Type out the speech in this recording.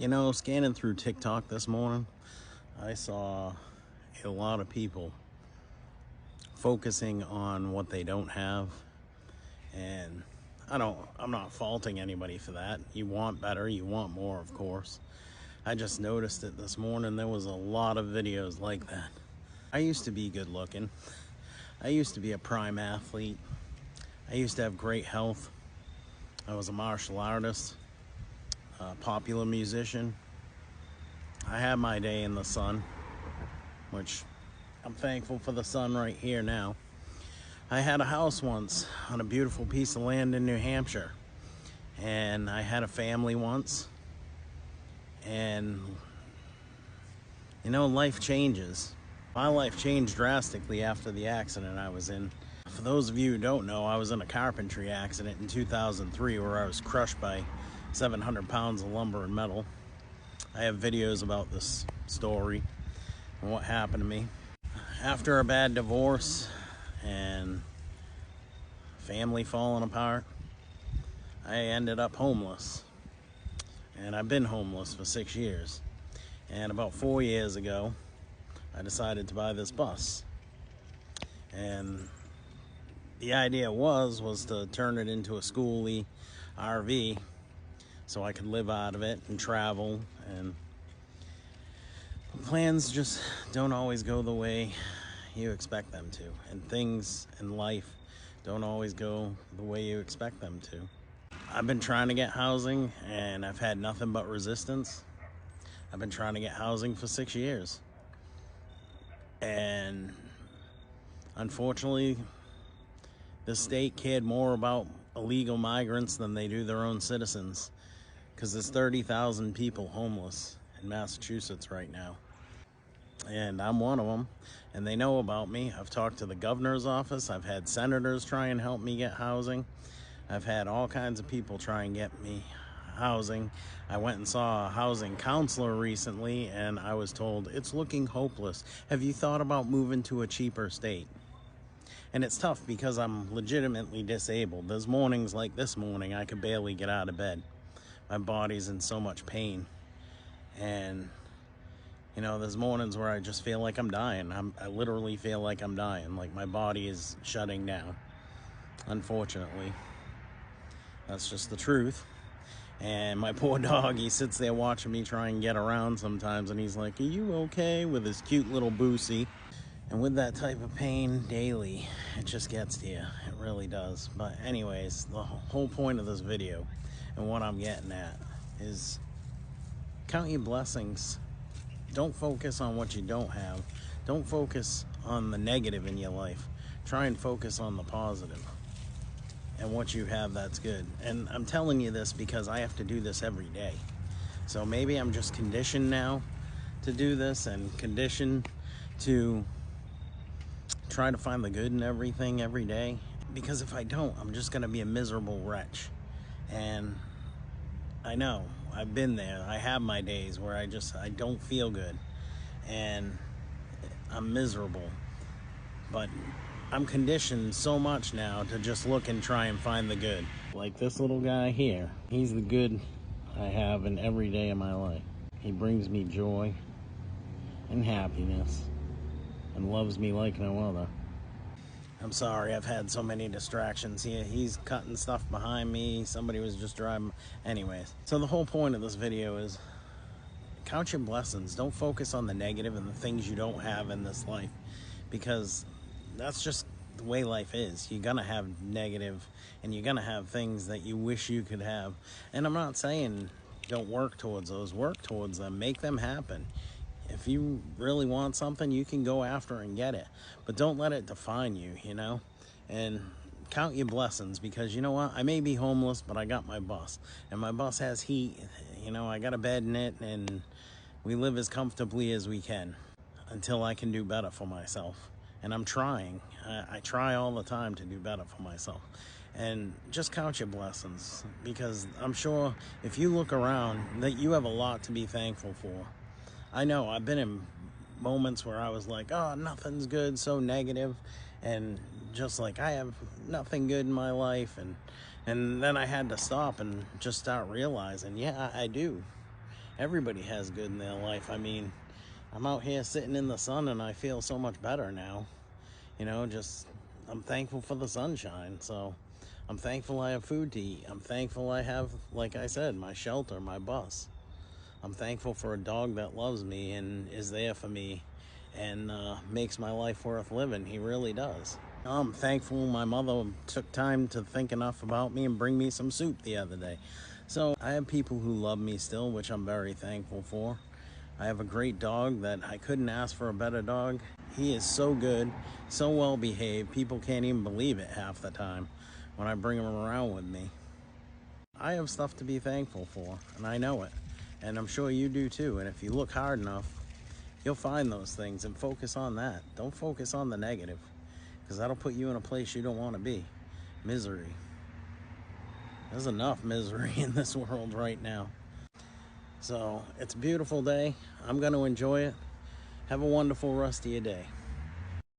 You know, scanning through TikTok this morning, I saw a lot of people focusing on what they don't have. And I'm not faulting anybody for that. You want better, you want more, of course. I just noticed it this morning. There was a lot of videos like that. I used to be good looking. I used to be a prime athlete. I used to have great health. I was a martial artist, a popular musician. I had my day in the sun, which I'm thankful for the sun right here now. I had a house once on a beautiful piece of land in New Hampshire, and I had a family once, and you know, life changes. My life changed drastically after the accident I was in. For those of you who don't know, I was in a carpentry accident in 2003 where I was crushed by 700 pounds of lumber and metal. I have videos about this story and what happened to me. After a bad divorce and family falling apart, I ended up homeless. And I've been homeless for 6 years. And about 4 years ago, I decided to buy this bus. And the idea was to turn it into a schoolie RV so I could live out of it and travel. And plans just don't always go the way you expect them to. And things in life don't always go the way you expect them to. I've been trying to get housing and I've had nothing but resistance. I've been trying to get housing for 6 years. And unfortunately, the state cared more about illegal migrants than they do their own citizens, because there's 30,000 people homeless in Massachusetts right now. And I'm one of them, and they know about me. I've talked to the governor's office. I've had senators try and help me get housing. I've had all kinds of people try and get me housing. I went and saw a housing counselor recently, and I was told, it's looking hopeless. Have you thought about moving to a cheaper state? And it's tough because I'm legitimately disabled. There's mornings like this morning, I could barely get out of bed. My body's in so much pain. And, you know, there's mornings where I just feel like I'm dying. I literally feel like I'm dying. Like my body is shutting down. Unfortunately. That's just the truth. And my poor dog, he sits there watching me try and get around sometimes, and he's like, are you okay? With his cute little Boosie. And with that type of pain daily, it just gets to you. It really does. But anyways, the whole point of this video and what I'm getting at is count your blessings. Don't focus on what you don't have. Don't focus on the negative in your life. Try and focus on the positive. And what you have, that's good. And I'm telling you this because I have to do this every day. So maybe I'm just conditioned now to do this, and conditioned to try to find the good in everything every day. Because if I don't, I'm just going to be a miserable wretch. And I know, I've been there. I have my days where I don't feel good. And I'm miserable. But I'm conditioned so much now to just look and try and find the good. Like this little guy here, he's the good I have in every day of my life. He brings me joy and happiness and loves me like no other. I'm sorry, I've had so many distractions here. He's cutting stuff behind me. Somebody was just driving. Anyways, so the whole point of this video is count your blessings. Don't focus on the negative and the things you don't have in this life, because that's just the way life is. You're gonna have negative, and you're gonna have things that you wish you could have. And I'm not saying don't work towards those. Work towards them. Make them happen. If you really want something, you can go after and get it. But don't let it define you, you know? And count your blessings, because you know what? I may be homeless, but I got my bus. And my bus has heat. You know, I got a bed in it, and we live as comfortably as we can until I can do better for myself. And I'm trying. I try all the time to do better for myself. And just count your blessings, because I'm sure if you look around that you have a lot to be thankful for. I know I've been in moments where I was like, oh, nothing's good, so negative, and just like I have nothing good in my life, and then I had to stop and just start realizing, yeah, I do. Everybody has good in their life. I mean, I'm out here sitting in the sun and I feel so much better now. You know, just I'm thankful for the sunshine. So I'm thankful I have food to eat. I'm thankful I have, like I said, my shelter, my bus. I'm thankful for a dog that loves me and is there for me and makes my life worth living. He really does. I'm thankful my mother took time to think enough about me and bring me some soup the other day. So I have people who love me still, which I'm very thankful for. I have a great dog that I couldn't ask for a better dog. He is so good, so well behaved. People can't even believe it half the time when I bring him around with me. I have stuff to be thankful for, and I know it. And I'm sure you do too. And if you look hard enough, you'll find those things and focus on that. Don't focus on the negative, because that'll put you in a place you don't want to be. Misery. There's enough misery in this world right now. So it's a beautiful day. I'm going to enjoy it. Have a wonderful rest of your day.